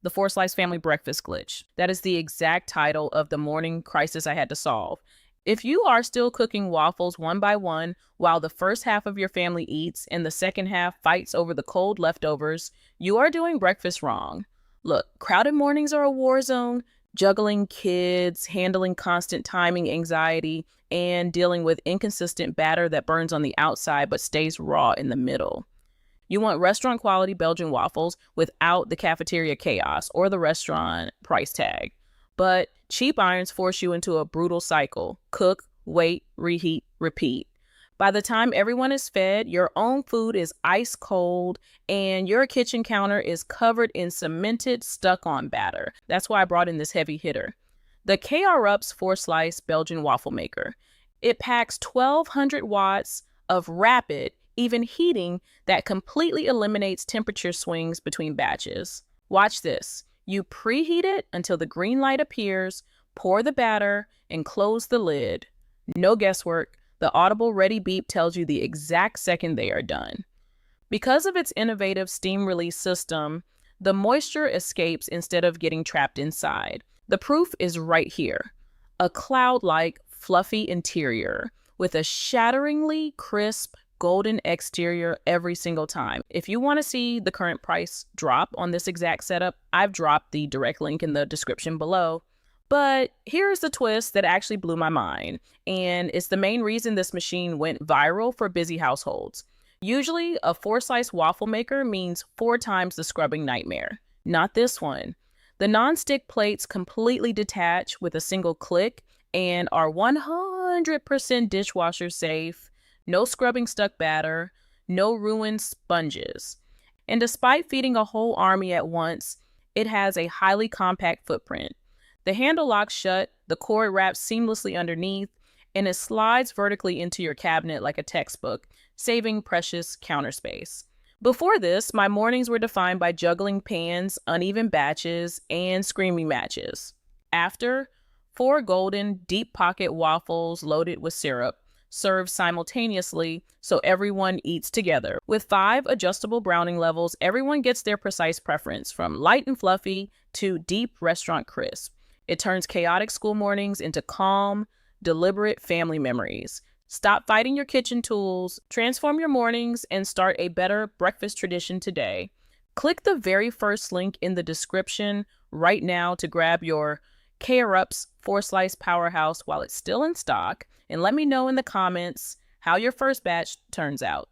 The Four-Slice Family Breakfast Glitch. That is the exact title of the morning crisis I had to solve. If you are still cooking waffles one by one while the first half of your family eats and the second half fights over the cold leftovers, you are doing breakfast wrong. Look, crowded mornings are a war zone. Juggling kids, handling constant timing anxiety, and dealing with inconsistent batter that burns on the outside but stays raw in the middle. You want restaurant quality Belgian waffles without the cafeteria chaos or the restaurant price tag. But cheap irons force you into a brutal cycle. Cook, wait, reheat, repeat. By the time everyone is fed, your own food is ice cold and your kitchen counter is covered in cemented, stuck-on batter. That's why I brought in this heavy hitter. The KRUPS 4-slice Belgian Waffle Maker. It packs 1,200 watts of rapid, even heating that completely eliminates temperature swings between batches. Watch this. You preheat it until the green light appears, pour the batter, and close the lid. No guesswork. The audible ready beep tells you the exact second they are done. Because of its innovative steam release system, the moisture escapes instead of getting trapped inside. The proof is right here. A cloud-like, fluffy interior with a shatteringly crisp, golden exterior every single time. If you want to see the current price drop on this exact setup, I've dropped the direct link in the description below. But here's the twist that actually blew my mind, and it's the main reason this machine went viral for busy households. Usually, a 4-slice waffle maker means 4 times the scrubbing nightmare. Not this one. The non-stick plates completely detach with a single click and are 100% dishwasher safe, no scrubbing stuck batter, no ruined sponges. And despite feeding a whole army at once, it has a highly compact footprint. The handle locks shut, the cord wraps seamlessly underneath, and it slides vertically into your cabinet like a textbook, saving precious counter space. Before this, my mornings were defined by juggling pans, uneven batches, and screaming matches. After, 4 golden, deep pocket waffles loaded with syrup, served simultaneously so everyone eats together. With 5 adjustable browning levels, everyone gets their precise preference, from light and fluffy to deep restaurant crisp. It turns chaotic school mornings into calm, deliberate family memories. Stop fighting your kitchen tools, transform your mornings, and start a better breakfast tradition today. Click the very first link in the description right now to grab your KRUPS 4-slice powerhouse while it's still in stock, and let me know in the comments how your first batch turns out.